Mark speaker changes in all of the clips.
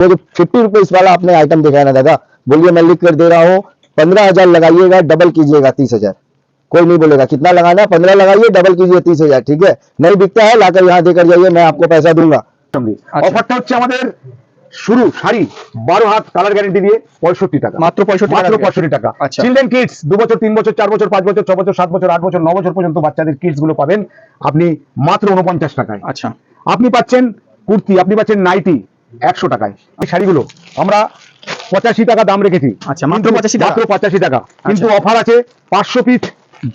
Speaker 1: वो जो 50 रुपीज वाला आपने आइटम दिखाया ना दादा, बोलिए मैं लिख कर दे रहा हूँ, 15,000 लगाइएगा, डबल कीजिएगा 30,000। कोई नहीं बोलेगा कितना लगाना है, 15 लगाइए, डबल कीजिए 30,000। ठीक है, नहीं बिकता है लाकर यहाँ देकर जाइए, मैं आपको पैसा दूंगा।
Speaker 2: অফারটা হচ্ছে আমাদের শুরু শাড়ি 12 হাত কালার গ্যারান্টি দিয়ে 65 টাকা,
Speaker 3: মাত্র 65
Speaker 2: টাকা।
Speaker 3: আচ্ছা।
Speaker 2: চিলড্রেন কিডস 2 বছর 3 বছর 4 বছর 5 বছর 6 বছর 7 বছর 8 বছর 9 বছর পর্যন্ত বাচ্চাদের কিডস গুলো পাবেন আপনি মাত্র 49 টাকায়।
Speaker 3: আচ্ছা,
Speaker 2: আপনি পাচ্ছেন কুর্তি, আপনি পাচ্ছেন নাইটি 100 টাকায়। এই শাড়িগুলো আমরা 85 টাকা দাম রেখেছি।
Speaker 3: আচ্ছা, মাত্র 85 টাকা।
Speaker 2: মাত্র 85 টাকা, কিন্তু অফার আছে 500 পিস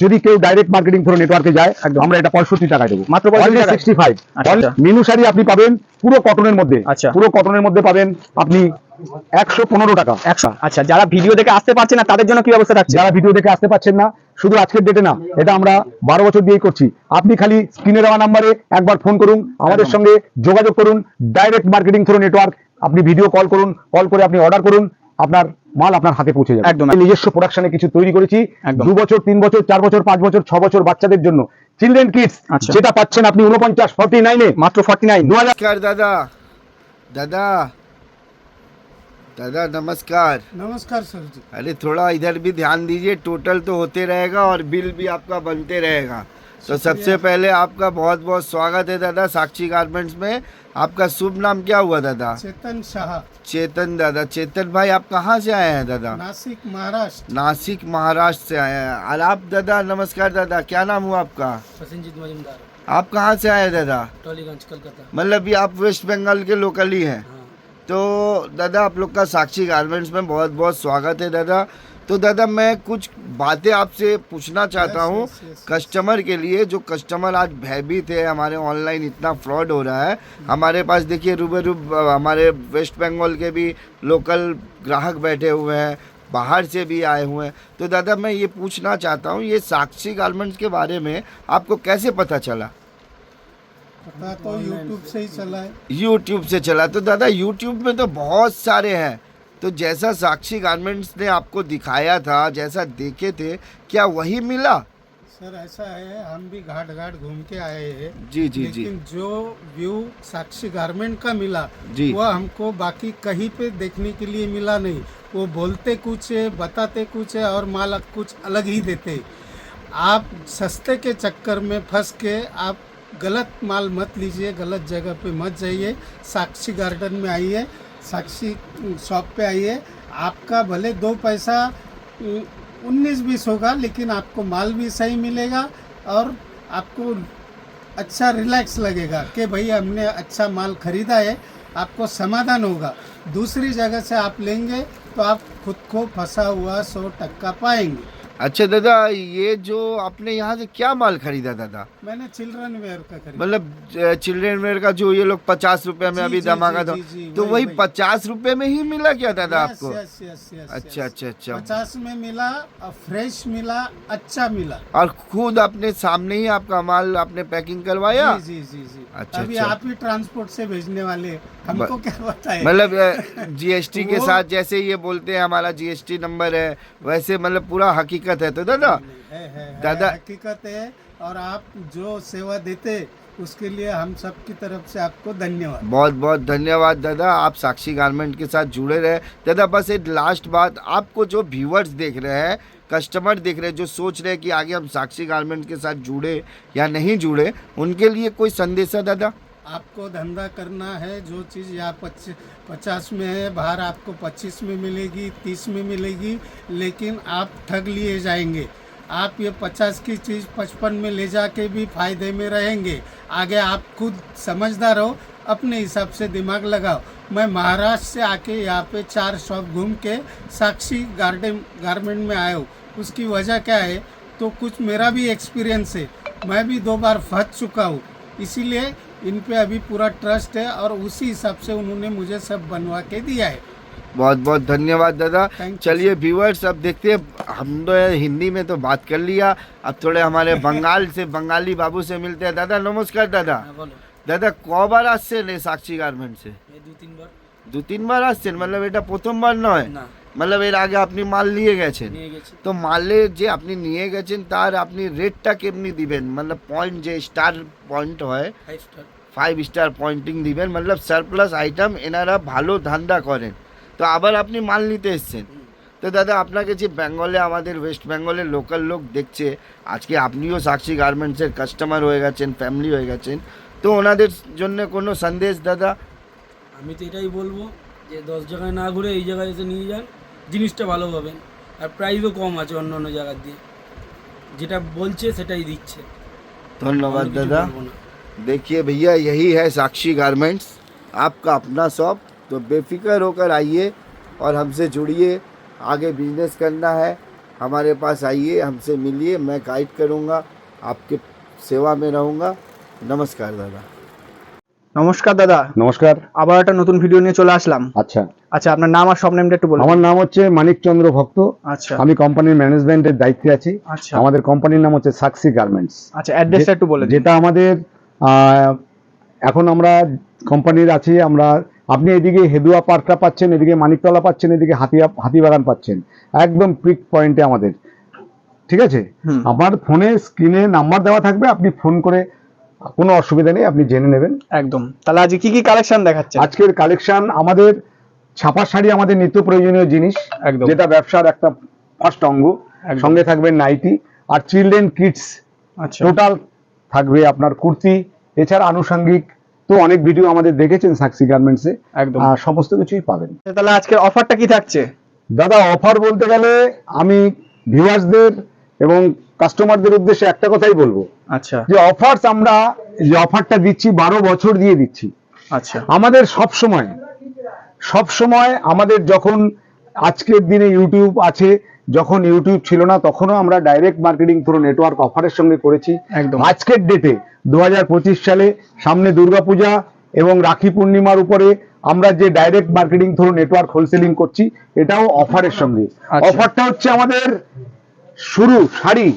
Speaker 2: যদি কেউ ডাইরেক্ট মার্কেটিং থ্রু নেটওয়ার্কে যায়
Speaker 3: একদম।
Speaker 2: আমরা এটা 65 টাকায় দেবো,
Speaker 3: মাত্র 65 টাকায়।
Speaker 2: 65।
Speaker 3: আচ্ছা।
Speaker 2: মিনু শাড়ি আপনি পাবেন পুরো কটনের মধ্যে,
Speaker 3: আচ্ছা।
Speaker 2: পুরো কটনের মধ্যে পাবেন আপনি 115 টাকা।
Speaker 3: 100। আচ্ছা, যারা ভিডিও দেখে আসতে পারছে না তাদের জন্য কি ব্যবস্থা থাকছে?
Speaker 2: যারা ভিডিও দেখে আসতে পাচ্ছেন না, শুধু আজকের ডেটে না, এটা আমরা 12 বছর দিয়েই করছি। আপনি খালি স্ক্রিনে দেওয়া নাম্বারে একবার ফোন করুন, আমাদের সঙ্গে যোগাযোগ করুন, ডাইরেক্ট মার্কেটিং থ্রু নেটওয়ার্ক, আপনি ভিডিও কল করুন, কল করে আপনি অর্ডার করুন, আপনার মাল আপনার হাতে পৌঁছে যাবে।
Speaker 3: একদম।
Speaker 2: নিজস্ব প্রোডাকশনে কিছু তৈরি করেছি,
Speaker 3: একদম।
Speaker 2: 2 বছর 3 বছর 4 বছর 5 বছর 6 বছর বাচ্চাদের জন্য চিলড্রেন কিডস,
Speaker 3: আচ্ছা।
Speaker 2: যেটা পাচ্ছেন আপনি 49
Speaker 3: মাত্র 49।
Speaker 2: 2000।
Speaker 4: नमस्कार दादा, दादा दादा नमस्कार।
Speaker 5: नमस्कार सर जी।
Speaker 4: अरे थोड़ा इधर भी ध्यान दीजिए, टोटल तो होते रहेगा और बिल भी आपका बनते रहेगा। तो सबसे पहले आपका बहुत बहुत स्वागत है दादा साक्षी गारमेंट्स में। आपका शुभ नाम क्या हुआ दादा?
Speaker 5: चेतन शाह,
Speaker 4: चेतन दादा। चेतन भाई आप कहाँ से आए हैं दादा?
Speaker 5: नासिक महाराष्ट्र।
Speaker 4: नासिक महाराष्ट्र से आए हैं। और आप दादा नमस्कार दादा, क्या नाम हुआ आपका?
Speaker 5: प्रसन्नजीत मजुमदार,
Speaker 4: आप कहाँ से आए हैं दादा?
Speaker 5: टोलीगंज कलकत्ता।
Speaker 4: मतलब ये आप वेस्ट बंगाल के लोकल ही हैं?
Speaker 5: हाँ।
Speaker 4: तो दादा आप लोग का साक्षी गारमेंट्स में बहुत बहुत स्वागत है दादा। तो दादा मैं कुछ बातें आपसे पूछना चाहता हूँ कस्टमर के लिए, जो कस्टमर आज भयभीत है, हमारे ऑनलाइन इतना फ्रॉड हो रहा है। हमारे पास देखिए रूबरू हमारे वेस्ट बंगाल के भी लोकल ग्राहक बैठे हुए हैं, बाहर से भी आए हुए हैं। तो दादा मैं ये पूछना चाहता हूँ, ये साक्षी गारमेंट्स के बारे में आपको कैसे पता चला?
Speaker 5: पता तो यूट्यूब से ही चला है।
Speaker 4: यूट्यूब से चला। तो दादा यूट्यूब में तो बहुत सारे हैं, तो जैसा साक्षी गारमेंट्स ने आपको दिखाया था, जैसा देखे थे, क्या वही मिला?
Speaker 5: सर ऐसा है, हम भी घाट घाट घूम के आए हैं।
Speaker 4: जी जी जी
Speaker 5: लेकिन जो व्यू साक्षी गारमेंट का मिला
Speaker 4: जी।
Speaker 5: वो हमको बाकी कहीं पे देखने के लिए मिला नहीं। वो बोलते कुछ है, बताते कुछ है और माल कुछ अलग ही देते। आप सस्ते के चक्कर में फंस के आप गलत माल मत लीजिए, गलत जगह पे मत जाइए। साक्षी गार्डन में आइए, साक्षी शॉप पे आइए। आपका भले 2 पैसा 19-20 होगा, लेकिन आपको माल भी सही मिलेगा और आपको अच्छा रिलैक्स लगेगा कि भाई हमने अच्छा माल खरीदा है। आपको समाधान होगा। दूसरी जगह से आप लेंगे तो आप खुद को फंसा हुआ 100% पाएंगे।
Speaker 4: अच्छा दादा, ये जो आपने यहाँ से क्या माल खरीदा दादा?
Speaker 5: मैंने चिल्ड्रन वेयर का खरीदा।
Speaker 4: मतलब चिल्ड्रेन वेयर का जो ये लोग 50 रुपए में
Speaker 5: जी,
Speaker 4: अभी
Speaker 5: जी,
Speaker 4: धमाका
Speaker 5: जी,
Speaker 4: था,
Speaker 5: जी, जी,
Speaker 4: तो
Speaker 5: वही,
Speaker 4: वही
Speaker 5: वही।
Speaker 4: 50 रुपए में ही मिला क्या दादा आपको?
Speaker 5: यस, यस,
Speaker 4: अच्छा अच्छा अच्छा।
Speaker 5: 50 में मिला, फ्रेश मिला, अच्छा मिला।
Speaker 4: और खुद अपने सामने ही आपका माल आपने पैकिंग करवाया?
Speaker 5: जी जी जी जी।
Speaker 4: अच्छा,
Speaker 5: अभी
Speaker 4: अच्छा।
Speaker 5: आप ही ट्रांसपोर्ट से भेजने वाले, हमको क्या बताए।
Speaker 4: मतलब जीएसटी के
Speaker 5: वो-
Speaker 4: साथ जैसे ये बोलते हैं हमारा जीएसटी नंबर है, वैसे मतलब पूरा हकीकत है। तो दादा
Speaker 5: है,
Speaker 4: दादा-
Speaker 5: हकीकत है। और आप जो सेवा देते उसके लिए हम सब की तरफ से आपको धन्यवाद।
Speaker 4: बहुत बहुत धन्यवाद दादा, आप साक्षी गारमेंट के साथ जुड़े रहे। दादा बस एक लास्ट बात, आपको जो व्यूअर्स देख रहे हैं, कस्टमर देख रहे हैं, जो सोच रहे हैं कि आगे हम साक्षी गारमेंट के साथ जुड़े या नहीं जुड़े, उनके लिए कोई संदेश है दादा?
Speaker 5: आपको धंधा करना है, जो चीज़ यहाँ 50 में है, बाहर आपको 25 में मिलेगी, 30 में मिलेगी, लेकिन आप ठग लिए जाएंगे। आप ये 50 की चीज़ 55 में ले जाके भी फायदे में रहेंगे। आगे आप खुद समझदार हो, अपने हिसाब से दिमाग लगाओ। मैं महाराष्ट्र से आके यहाँ पे 4 शॉप घूम के साक्षी गारमेंट में आया हूँ। उसकी वजह क्या है, तो कुछ मेरा भी एक्सपीरियंस है, मैं भी 2 बार फंस चुका हूँ। इसीलिए इन पे अभी पूरा ट्रस्ट है और उसी हिसाब से उन्होंने मुझे सब बनवा के दिया है।
Speaker 4: बहुत बहुत धन्यवाद दादा।
Speaker 5: Thank you,
Speaker 4: चलिए व्यूअर्स, अब देखते हैं, हम तो हिंदी में तो बात कर लिया, अब थोड़े हमारे बंगाल से बंगाली बाबू से मिलते हैं। दादा नमस्कार दादा। দাদা কবার আসছেন এই সাক্ষী গার্মেন্টসে? 2-3 বার আসছেন? मतलब এটা প্রথমবার নয়? मतलब এর আগে আপনি মাল নিয়ে গেছেন? তো মালে যে আপনি নিয়ে গেছেন তার আপনি রেটটা কেমনি দিবেন? मतलब পয়েন্ট যে স্টার পয়েন্ট হয় 5 স্টার পয়েন্টিং দিবেন, मतलब সারপ্লাস আইটেম এনারা ভালো ধান্দা করেন। তো আবার আপনি মাল নিতে এসছেন, তো দাদা আপনাকে যে বেঙ্গলে আমাদের ওয়েস্ট বেঙ্গলের লোকাল লোক দেখছে, আজকে আপনিও সাক্ষী গার্মেন্টসের কাস্টমার হয়ে গেছেন, ফ্যামিলি হয়ে গেছেন, তো ওনাদের জন্য কোনো সন্দেশ দাদা?
Speaker 6: আমি তো এটাই বলবো যে 10 জায়গায় না ঘুরে এই জায়গায় এসে নিয়ে যান, জিনিসটা ভালো পাবেন আর প্রাইসও কম আছে অন্য অন্য জায়গার দিয়ে, যেটা বলছে সেটাই দিচ্ছে।
Speaker 4: धन्यवाद
Speaker 6: और কিছু
Speaker 4: दादा।
Speaker 6: বলবো না।
Speaker 4: देखिए भैया यही है साक्षी गारमेंट्स, आपका अपना शॉप, तो बेफिक्र होकर आइए और हमसे जुड़िए। आगे बिजनेस करना है हमारे पास आइए, हमसे मिलिए, मैं गाइड करूँगा, आपके सेवा में रहूँगा। नमस्कार दादा।
Speaker 3: নমস্কার দাদা,
Speaker 2: নমস্কার।
Speaker 3: আবার একটা নতুন ভিডিও নিয়ে চলে আসলাম।
Speaker 2: আচ্ছা,
Speaker 3: আচ্ছা, আপনার নাম আর সব নেমটা একটু বলুন।
Speaker 2: আমার নাম হচ্ছে মানিক চন্দ্র ভক্ত।
Speaker 3: আচ্ছা
Speaker 2: আমি কোম্পানির ম্যানেজমেন্টের দায়িত্বে আছি।
Speaker 3: আচ্ছা
Speaker 2: আমাদের কোম্পানির নাম হচ্ছে সাক্ষী গার্মেন্টস,
Speaker 3: আচ্ছা, অ্যাড্রেসটা একটু বলে দিন।
Speaker 2: যেটা আমাদের এখন আমরা কোম্পানির আছি। আমরা আপনি এদিকে হেদুয়া পার্কটা পাচ্ছেন, এদিকে মানিকতলা পাচ্ছেন, এদিকে হাতিবাগান পাচ্ছেন, একদম পিক পয়েন্টে আমাদের। ঠিক আছে,
Speaker 3: হুম।
Speaker 2: আমার ফোনে স্ক্রিনে নাম্বার দেওয়া থাকবে, আপনি ফোন করে কোনো অসুবিধা নেই, আপনি জেনে নেবেন।
Speaker 3: একদম। তাহলে আজকে কি কি কালেকশন দেখাচ্ছেন?
Speaker 2: আজকের কালেকশন আমাদের ছাপা শাড়ি, আমাদের নিত্য প্রয়োজনীয় জিনিস,
Speaker 3: একদম।
Speaker 2: যেটা ব্যবসার একটা ফার্স্ট অঙ্গ।
Speaker 3: একদম।
Speaker 2: সঙ্গে থাকবে নাইটি আর চিলড্রেন কিডস,
Speaker 3: আচ্ছা
Speaker 2: টোটাল থাকবে আপনার কুর্তি, এছাড়া আনুষঙ্গিক তো অনেক ভিডিও আমাদের দেখেছেন সাক্ষী গার্মেন্টসে,
Speaker 3: একদম।
Speaker 2: সমস্ত কিছুই পাবেন।
Speaker 3: তাহলে আজকের অফারটা কি থাকছে?
Speaker 2: দাদা অফার বলতে গেলে আমি ভিউয়ার্সদের এবং কাস্টমারদের উদ্দেশ্যে একটা কথাই বলবো,
Speaker 3: আচ্ছা
Speaker 2: যে অফারস আমরা যে অফারটা দিচ্ছি 12 বছর দিয়ে দিচ্ছি।
Speaker 3: আচ্ছা
Speaker 2: আমাদের সব সময় আমাদের যখন আজকের দিনে ইউটিউব আছে, যখন ইউটিউব ছিল না তখনও আমরা ডাইরেক্ট মার্কেটিং থ্রু নেটওয়ার্ক অফারের সঙ্গে করেছি।
Speaker 3: একদম।
Speaker 2: আজকের ডেটে 2025 সালে সামনে দুর্গাপূজা এবং রাখি পূর্ণিমার উপরে আমরা যে direct marketing through network wholesaling করছি, এটাও অফারের সঙ্গে।
Speaker 3: আচ্ছা।
Speaker 2: অফারটা হচ্ছে আমাদের শুরু শাড়ি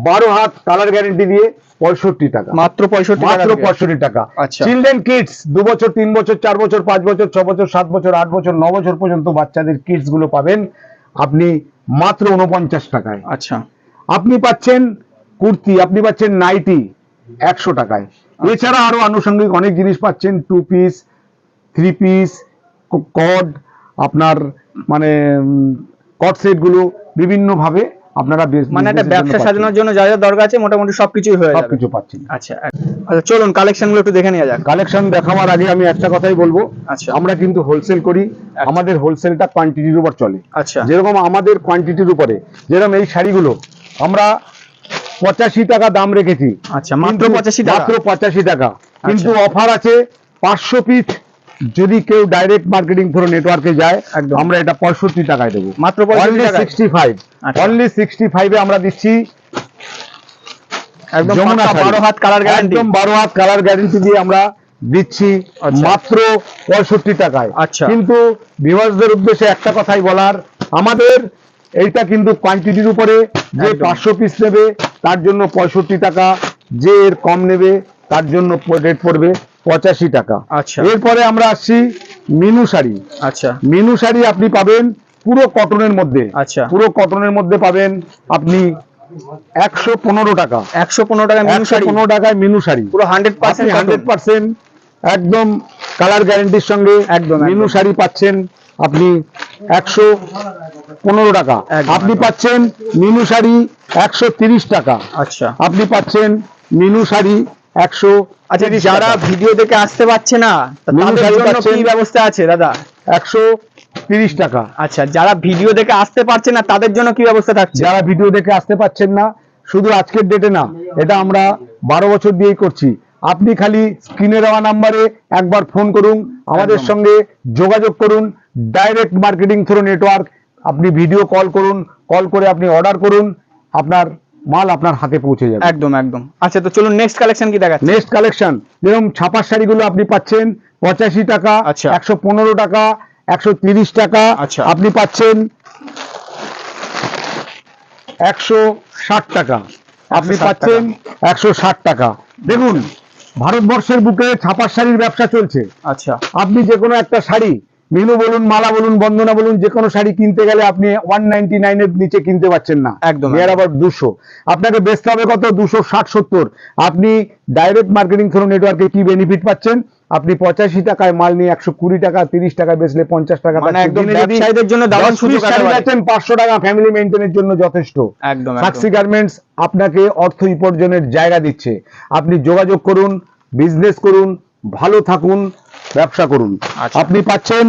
Speaker 2: 12 হাত কালার গ্যারেন্টি দিয়ে 65 টাকা,
Speaker 3: মাত্র 65 টাকা
Speaker 2: মাত্র
Speaker 3: থেকে?
Speaker 2: 65 টাকা।
Speaker 3: আচ্ছা।
Speaker 2: চিলড্রেন কিডস 2 বছর 3 বছর 4 বছর 5 বছর 6 বছর 7 বছর 8 বছর 9 বছর পর্যন্ত বাচ্চাদের কিডস গুলো পাবেন আপনি মাত্র 49 টাকায়।
Speaker 3: আচ্ছা
Speaker 2: আপনি পাচ্ছেন কুর্তি, আপনি পাচ্ছেন নাইটি 100 টাকায়। এছাড়া আরো আনুষঙ্গিক অনেক জিনিস পাচ্ছেন, 2 পিস 3 পিস কড, আপনার মানে কট সেট গুলো বিভিন্ন ভাবে আপনারা
Speaker 3: মানে একটা ব্যবসা সাজানোর জন্য যা যা দরকার আছে মোটামুটি সবকিছুই হয়ে যাবে।
Speaker 2: সবকিছু পাচ্ছেন।
Speaker 3: আচ্ছা আচ্ছা, চলুন কালেকশন গুলো একটু দেখে নেওয়া যাক।
Speaker 2: কালেকশন দেখাবার আগে আমি একটা কথাই বলবো,
Speaker 3: আচ্ছা।
Speaker 2: আমরা কিন্তু হোলসেল করি, আমাদের হোলসেলটা কোয়ান্টিটির উপর চলে।
Speaker 3: আচ্ছা
Speaker 2: যেরকম আমাদের কোয়ান্টিটির উপরে, যেরকম এই শাড়িগুলো আমরা 85 টাকা দাম রেখেছি।
Speaker 3: আচ্ছা, মাত্র
Speaker 2: কিন্তু
Speaker 3: 85 টাকা?
Speaker 2: মাত্র 85 টাকা, কিন্তু অফার আছে 500 পিস যদি কেউ ডাইরেক্ট মার্কেটিং থ্রু নেটওয়ার্কে যায়,
Speaker 3: একদম।
Speaker 2: আমরা এটা 65 টাকায় দেবো।
Speaker 3: মাত্র 65 টাকায়?
Speaker 2: 65,
Speaker 3: আচ্ছা।
Speaker 2: অনলি 65 এ আমরা দিচ্ছি
Speaker 3: একদম
Speaker 2: যমুনা
Speaker 3: পাক্কা
Speaker 2: শাড়ি।
Speaker 3: 12 হাত কালার গ্যারান্টি।
Speaker 2: একদম 12 হাত কালার গ্যারান্টি দিয়ে আমরা দিচ্ছি
Speaker 3: আচ্ছা।
Speaker 2: মাত্র 65 টাকায়।
Speaker 3: আচ্ছা।
Speaker 2: কিন্তু ভিউয়ার্সদের উদ্দেশ্যে একটা কথাই বলার, আমাদের এইটা কিন্তু কোয়ান্টিটির উপরে, যে
Speaker 3: একদম।
Speaker 2: 500 পিস নেবে তার জন্য 65 টাকা, যে এর কম নেবে তার জন্য রেট পড়বে 85 টাকা।
Speaker 3: আচ্ছা।
Speaker 2: এরপরে আমরা আসছি মিনু শাড়ি।
Speaker 3: আচ্ছা
Speaker 2: মিনু শাড়ি আপনি পাবেন পুরো কটনের মধ্যে।
Speaker 3: আচ্ছা।
Speaker 2: পুরো কটনের মধ্যে পাবেন আপনি 115 টাকা।
Speaker 3: 115 টাকা মিনু শাড়ি?
Speaker 2: 115 টাকায় মিনু শাড়ি,
Speaker 3: পুরো 100%
Speaker 2: 100% একদম কালার গ্যারান্টির সঙ্গে
Speaker 3: একদম,
Speaker 2: মিনু
Speaker 3: একদম।
Speaker 2: শাড়ি পাচ্ছেন আপনি 115 টাকা।
Speaker 3: একদম,
Speaker 2: আপনি
Speaker 3: একদম।
Speaker 2: পাচ্ছেন মিনু শাড়ি 130 টাকা।
Speaker 3: আচ্ছা
Speaker 2: আপনি পাচ্ছেন মিনু শাড়ি 130
Speaker 3: আচ্ছা, যারা
Speaker 2: টাকা।
Speaker 3: ভিডিও দেখে আসতে পারছে না
Speaker 2: মিনু
Speaker 3: তাদের
Speaker 2: শাড়ি
Speaker 3: জন্য
Speaker 2: পাচ্ছেন
Speaker 3: কি ব্যবস্থা আছে দাদা?
Speaker 2: 130 টাকা।
Speaker 3: আচ্ছা, যারা ভিডিও দেখে আসতে পারছে না তাদের জন্য কি ব্যবস্থা থাকছে?
Speaker 2: যারা ভিডিও দেখে আসতে পাচ্ছেন না, শুধু আজকের ডেটে না, এটা আমরা 12 বছর দিয়েই করছি। আপনি খালি স্ক্রিনে দেওয়া নাম্বারে একবার ফোন করুন, আমাদের
Speaker 3: একদম।
Speaker 2: সঙ্গে যোগাযোগ করুন, ডাইরেক্ট মার্কেটিং থ্রু নেটওয়ার্ক। আপনি ভিডিও কল করুন, কল করে আপনি অর্ডার করুন, আপনার মাল আপনার হাতে পৌঁছে যাবে।
Speaker 3: একদম একদম। আচ্ছা, তো চলুন নেক্সট কালেকশন কি দেখাচ্ছে?
Speaker 2: নেক্সট কালেকশন, যেরকম ছাপার শাড়িগুলো আপনি পাচ্ছেন 85 টাকা,
Speaker 3: আচ্ছা।
Speaker 2: 115 টাকা, 130 টাকা।
Speaker 3: আচ্ছা।
Speaker 2: আপনি পাচ্ছেন 160 টাকা। আপনি
Speaker 3: 160
Speaker 2: পাচ্ছেন 160 টাকা। দেখুন, ভারতবর্ষের বুকে ছাপার শাড়ির ব্যবসা চলছে।
Speaker 3: আচ্ছা
Speaker 2: আপনি যে কোনো একটা শাড়ি মিনু বলুন, মালা বলুন, বন্দনা বলুন, যে কোনো শাড়ি কিনতে গেলে আপনি 199 এর নিচে কিনতে পাচ্ছেন না,
Speaker 3: একদম,
Speaker 2: নিয়ার আবার 200। আপনাকে বেচতে হবে কত? 260-70। আপনি ডাইরেক্ট মার্কেটিং থ্রু নেটওয়ার্কে কি বেনিফিট পাচ্ছেন? আপনি 85 টাকায় মাল নিয়ে 120 টাকা 30 টাকা বেচলে 50 টাকা,
Speaker 3: মানে একদম ব্যবসায়ীদের জন্য দারুণ সুযোগ আছে।
Speaker 2: 500 টাকা ফ্যামিলি মেইনটেনের জন্য যথেষ্ট।
Speaker 3: একদম
Speaker 2: সাক্ষী গার্মেন্টস আপনাকে অর্থ উপার্জনের জায়গা দিচ্ছে। আপনি যোগাযোগ করুন, বিজনেস করুন, ভালো থাকুন, ব্যবসা করুন।
Speaker 3: আচ্ছা।
Speaker 2: আপনি পাচ্ছেন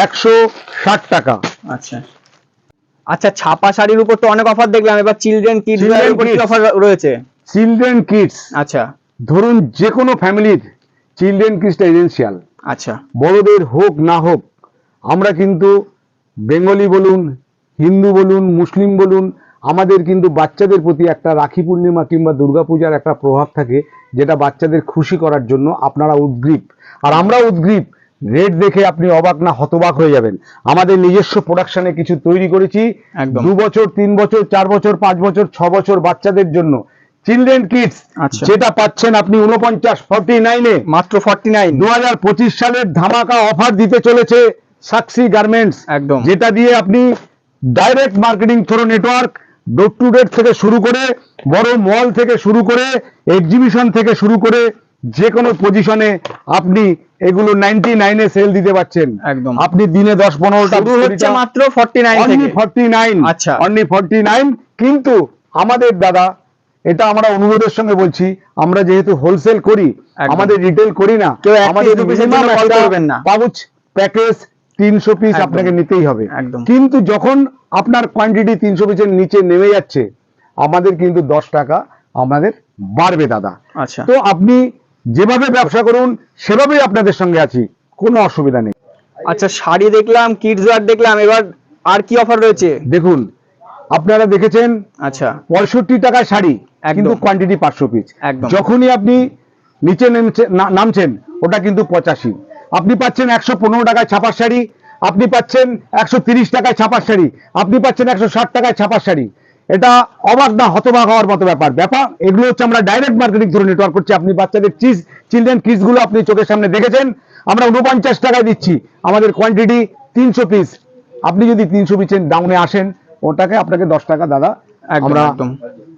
Speaker 2: 160 টাকা।
Speaker 3: আচ্ছা আচ্ছা, ছাপা শাড়ির উপর তো অনেক অফার দেখলাম, এবার চিলড্রেন কিডস এর উপর কি অফার রয়েছে?
Speaker 2: চিলড্রেন কিডস,
Speaker 3: আচ্ছা
Speaker 2: ধরুন যে কোনো ফ্যামিলির চিলড্রেন কিডসটা এসেনশিয়াল।
Speaker 3: আচ্ছা,
Speaker 2: বড়দের হোক না হোক, আমরা কিন্তু বেঙ্গলি বলুন, হিন্দু বলুন, মুসলিম বলুন, আমাদের কিন্তু বাচ্চাদের প্রতি একটা রাখি পূর্ণিমা কিংবা দুর্গাপূজার একটা প্রভাব থাকে, যেটা বাচ্চাদের খুশি করার জন্য আপনারা উদ্গ্রীব, আর আমরা উদ্গ্রীব। রেট দেখে আপনি অবাক না হতবাক হয়ে যাবেন। আমাদের নিজস্ব প্রোডাকশনে কিছু তৈরি করেছি,
Speaker 3: একদম।
Speaker 2: 2 বছর 3 বছর 4 বছর 5 বছর 6 বছর বাচ্চাদের জন্য চিলড্রেন কিডস,
Speaker 3: আচ্ছা।
Speaker 2: যেটা পাচ্ছেন আপনি 49 এ,
Speaker 3: মাত্র 49।
Speaker 2: 2025 সালের ধামাকা অফার দিতে চলেছে সাক্ষী গার্মেন্টস,
Speaker 3: একদম।
Speaker 2: যেটা দিয়ে আপনি direct marketing through network, door to door থেকে শুরু করে, বড় মল থেকে শুরু করে, এক্সিবিশন থেকে শুরু করে, যে কোনো পজিশনে আপনি এগুলো 99 এ সেল দিতে পারছেন।
Speaker 3: একদম।
Speaker 2: আপনি দিনে 10-15টা
Speaker 3: শুরু হচ্ছে মাত্র 49 থেকে।
Speaker 2: 49।
Speaker 3: আচ্ছা।
Speaker 2: অনলি 49। কিন্তু আমাদের দাদা, এটা আমরা অনুরোধের সঙ্গে বলছি, আমরা যেহেতু হোলসেল করি,
Speaker 3: একদম।
Speaker 2: আমাদের রিটেল করি না,
Speaker 3: কেউ এক
Speaker 2: আমাদের
Speaker 3: piece, দু piece এর
Speaker 2: minimum
Speaker 3: জন্য call
Speaker 2: একটা
Speaker 3: করবেন না।
Speaker 2: পাউচ প্যাকেজ 300 পিস
Speaker 3: একদম।
Speaker 2: আপনাকে নিতেই হবে।
Speaker 3: একদম।
Speaker 2: কিন্তু যখন আপনার কোয়ান্টিটি 300 পিসের নিচে নেমে যাচ্ছে, আমাদের কিন্তু 10 টাকা আমাদের বাড়বে দাদা।
Speaker 3: আচ্ছা।
Speaker 2: তো আপনি যেভাবে ব্যবসা করুন সেভাবেই আপনাদের সঙ্গে আছি, কোনো অসুবিধা নেই।
Speaker 3: আচ্ছা, শাড়ি দেখলাম, কিডস ওয়্যার দেখলাম, এবার আর কি অফার রয়েছে?
Speaker 2: দেখুন, আপনারা দেখেছেন
Speaker 3: আচ্ছা
Speaker 2: 65 টাকায় শাড়ি,
Speaker 3: একদম।
Speaker 2: কিন্তু কোয়ান্টিটি 500 পিস।
Speaker 3: একদম।
Speaker 2: যখনই আপনি নিচে নামছেন, ওটা কিন্তু 85। আপনি পাচ্ছেন 115 টাকায় ছাপার শাড়ি, আপনি পাচ্ছেন 130 টাকায় ছাপার শাড়ি, আপনি পাচ্ছেন 160 টাকায় ছাপার শাড়ি। এটা অবাক না হতবাক হওয়ার মতো ব্যাপার। এগুলো হচ্ছে আমরা ডাইরেক্ট মার্কেটিং থ্রু নেটওয়ার্ক করছি। আপনি বাচ্চাদের চিলড্রেন কিডস গুলো আপনি চোখের সামনে দেখেছেন, আমরা 49 টাকায় দিচ্ছি। আমাদের কোয়ান্টিটি 300 পিস। আপনি যদি 300 পিসের ডাউনে আসেন, ওটাকে আপনাকে 10 টাকা দাদা
Speaker 3: একদম,
Speaker 2: আমরা
Speaker 3: একদম।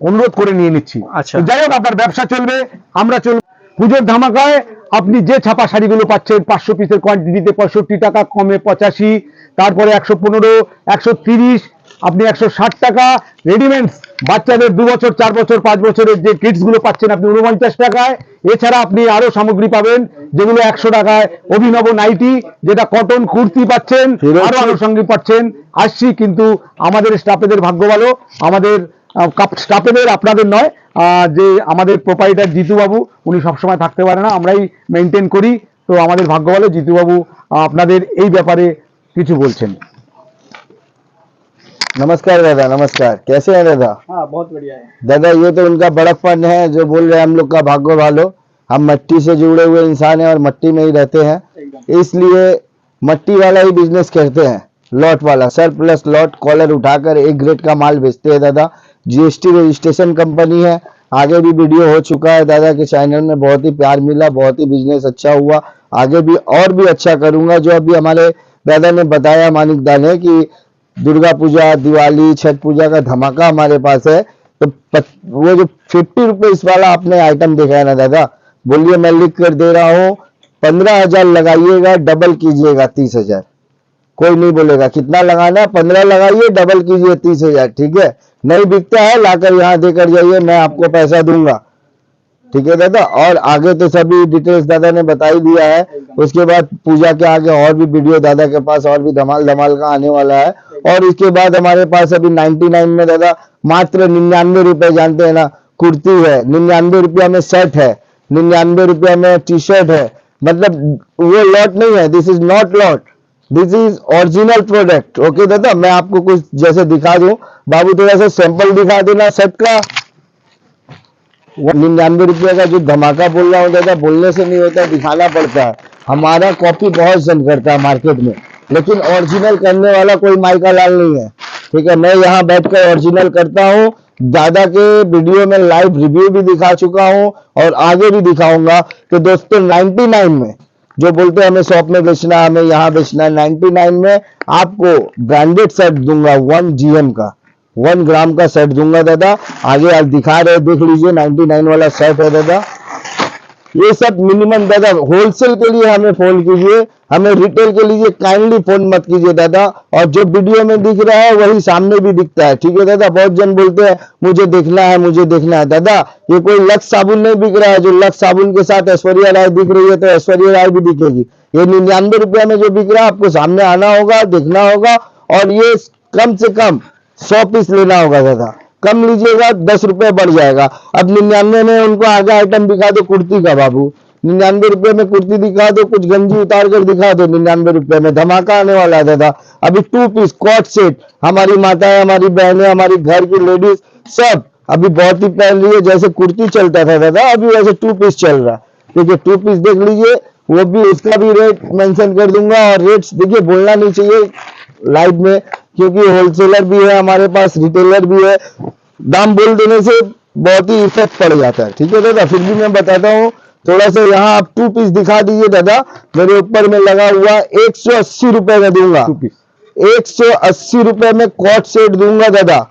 Speaker 2: অনুরোধ করে নিয়ে নিচ্ছি।
Speaker 3: আচ্ছা।
Speaker 2: তো যাই হোক, আপনার ব্যবসা চলবে, আমরা চলবে। পুজোর ধামাকায় আপনি যে ছাপা শাড়িগুলো পাচ্ছেন 500 পিসের কোয়ান্টিটিতে 65 টাকা, কমে 85, তারপরে 115, 130, আপনি 160 টাকা। রেডিমেডস বাচ্চাদের 2 বছর 4 বছর 5 বছরের যে কিডস গুলো পাচ্ছেন আপনি 49 টাকায়। এছাড়া আপনি আরো সামগ্রী পাবেন যেগুলো 100 টাকায়, অভিনব নাইটি, যেটা কটন কুর্তি পাচ্ছেন, আরো আনুষঙ্গিক পাচ্ছেন। আসছি, কিন্তু আমাদের স্টাফেদের ভাগ্য ভালো, আমাদের স্টাফেদের, আপনাদের নয়। যে আমাদের প্রোপাইটার জিতু বাবু, উনি সবসময় থাকতে পারে না, আমরাই মেনটেন করি। তো আমাদের ভাগ্য ভালো, জিতু বাবু আপনাদের এই ব্যাপারে কিছু বলছেন।
Speaker 1: नमस्कार दादा, नमस्कार। कैसे हैं दादा?
Speaker 3: हाँ, बहुत बढ़िया है
Speaker 1: दादा, ये तो उनका बड़प्पन है जो बोल रहे हैं हम लोग का भाग्य वालो। हम मट्टी से जुड़े हुए इंसान हैं और मट्टी में ही रहते हैं, इसलिए मट्टी वाला ही बिजनेस करते हैं। लॉट वाला, सर प्लस लॉट, कॉलर उठाकर एक ग्रेड का माल बेचते हैं दादा। जीएसटी रजिस्ट्रेशन कंपनी है। आगे भी वीडियो हो चुका है दादा के चैनल में, बहुत ही प्यार मिला, बहुत ही बिजनेस अच्छा हुआ। आगे भी और भी अच्छा करूंगा। जो अभी हमारे दादा ने बताया मानिकदा ने कि दुर्गा पूजा, दिवाली, छठ पूजा का धमाका हमारे पास है, तो वो जो 50 रुपीज वाला आपने आइटम देखा है ना दादा, बोलिए मैं लिख कर दे रहा हूँ, 15,000 लगाइएगा, डबल कीजिएगा 30,000। कोई नहीं बोलेगा कितना लगाना, 15 लगाइए, डबल कीजिए 30,000, ठीक है। नहीं बिकता है लाकर यहाँ देकर जाइए, मैं आपको पैसा दूंगा, ठीक है दादा। और आगे तो सभी डिटेल्स दादा ने बता ही दिया है। उसके बाद पूजा के आगे और भी वीडियो दादा के पास और भी धमाल धमाल का आने वाला है। और इसके बाद हमारे पास अभी 99 में दादा मात्र 99 रुपए, जानते हैं ना, कुर्ती है, 99 रुपया में शर्ट है, 99 रुपया में टी शर्ट है। मतलब वो लॉट नहीं है, this is not lot, this is original product. Okay दादा, मैं आपको कुछ जैसे दिखा दूं, बाबू थोड़ा सा सैंपल दिखा देना शर्ट का। 99 रुपये का जो धमाका बोल रहा हूँ दादा, बोलने से नहीं होता, दिखाना पड़ता है। हमारा कॉपी बहुत सेंड करता है मार्केट में, लेकिन ओरिजिनल करने वाला कोई माइका लाल नहीं है, ठीक है। मैं यहाँ बैठकर ओरिजिनल करता हूँ। दादा के वीडियो में लाइव रिव्यू भी दिखा चुका हूँ और आगे भी दिखाऊंगा। तो दोस्तों 99 में जो बोलते हैं हमें शॉप में बेचना है, हमें यहाँ बेचना है, 99 में आपको ब्रांडेड शर्ट दूंगा 1 GM का, 1 ग्राम का शर्ट दूंगा दादा। आगे आज दिखा रहे देख लीजिए 99 वाला शर्ट है दादा। ये सब मिनिमम दादा, होलसेल के लिए हमें फोन कीजिए, हमें रिटेल के लिए काइंडली फोन मत कीजिए दादा। और जो वीडियो में दिख रहा है वही सामने भी दिखता है, ठीक है दादा। बहुत जन बोलते हैं मुझे देखना है, मुझे देखना है। दादा ये कोई लक्स साबुन नहीं बिक रहा है, जो लक्स साबुन के साथ ऐश्वर्या राय दिख रही है तो ऐश्वर्या राय भी दिखेगी। ये 99 रुपया में जो बिक रहा है आपको सामने आना होगा, देखना होगा, और ये कम से कम 100 पीस लेना होगा दादा। कम लीजिएगा 10 रुपए बढ़ जाएगा। अब 99 में उनको आगे आइटम दिखा दो कुर्ती का बाबू, 99 रुपए में कुर्ती दिखा दो, कुछ गंजी उतार कर दिखा दो, 99 रुपए में धमाका आने वाला है दादा। अभी 2 पीस कॉट सेट हमारी माताएं, हमारी बहनें, हमारी घर की लेडीज सब अभी बहुत ही पहन रही है। जैसे कुर्ती चलता था दादा अभी वैसे 2 पीस चल रहा है। देखिए 2 पीस देख लीजिए, वो भी उसका भी रेट मेंशन कर दूंगा। और रेट्स देखिए बोलना नहीं चाहिए लाइव में, क्योंकि होलसेलर भी है हमारे पास, रिटेलर भी है। दाम बोल देने से बहुत ही इफेक्ट पड़ जाता है, ठीक है दादा। फिर भी मैं बताता हूँ थोड़ा सा, यहाँ आप 2 पीस दिखा दीजिए दादा। मेरे ऊपर में लगा हुआ 180 रुपए में दूंगा, 180 रुपए में कॉट सेट दूंगा दादा।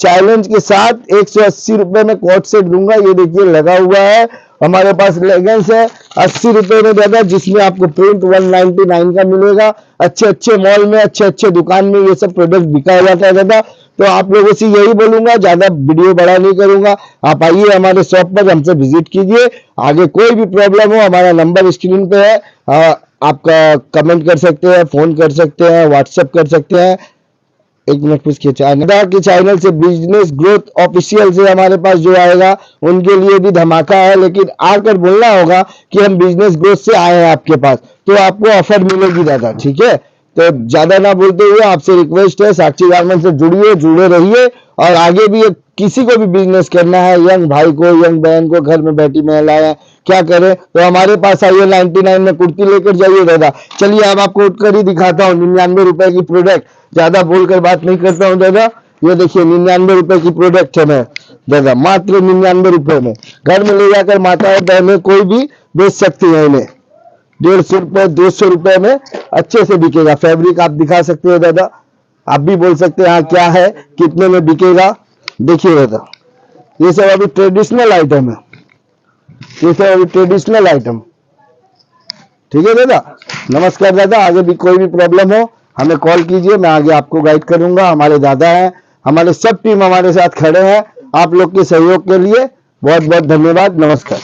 Speaker 1: चैलेंज के साथ 180 रुपए में कॉट सेट दूंगा। ये देखिए लगा हुआ है। हमारे पास लेगिंग्स है 80 रुपए में दादा, जिसमें आपको प्रिंट 199 का मिलेगा। अच्छे अच्छे मॉल में, अच्छे अच्छे दुकान में ये सब प्रोडक्ट बिका जाता है दादा। तो आप लोगों से यही बोलूंगा, ज्यादा वीडियो बड़ा नहीं करूंगा, आप आइए हमारे शॉप पर, हमसे विजिट कीजिए। आगे कोई भी प्रॉब्लम हो हमारा नंबर स्क्रीन पे है, आपका कमेंट कर सकते हैं, फोन कर सकते हैं, व्हाट्सएप कर सकते हैं। 1 मिनट पूछ के चैनल से बिजनेस ग्रोथ ऑफिशियल से हमारे पास जो आएगा उनके लिए भी धमाका है, लेकिन आकर बोलना होगा कि हम बिजनेस ग्रोथ से आए हैं आपके पास, तो आपको ऑफर मिलेगी दादा, ठीक है। तो ज्यादा ना बोलते हुए आपसे रिक्वेस्ट है, साक्षी गारमेंट से जुड़िए, जुड़े रहिए। और आगे भी किसी को भी बिजनेस करना है, यंग भाई को, यंग बहन को, घर में बैठी महिलाएं क्या करें, तो हमारे पास आइए, 99 में कुर्ती लेकर जाइए दादा। चलिए अब आपको उठकर ही दिखाता हूँ 99 रुपए की प्रोडक्ट। ज्यादा बोलकर बात नहीं करता हूँ दादा। ये देखिए 99 रुपए की प्रोडक्ट है मैं दादा, मात्र 99 रुपए में। घर में ले जाकर माताएं बहनें कोई भी बेच सकती है इन्हें। 150 रुपए 200 रुपए में अच्छे से बिकेगा। फैब्रिक आप दिखा सकते हो दादा, आप भी बोल सकते हैं हाँ क्या है, कितने में बिकेगा। देखिए दादा ये सब अभी ट्रेडिशनल आइटम है, ये सब अभी ट्रेडिशनल आइटम, ठीक है दादा। नमस्कार दादा, आगे भी कोई भी प्रॉब्लम हो हमें कॉल कीजिए, मैं आगे आपको गाइड करूंगा। हमारे दादा हैं, हमारे सब टीम हमारे साथ खड़े हैं। आप लोग के सहयोग के लिए बहुत बहुत धन्यवाद। नमस्कार।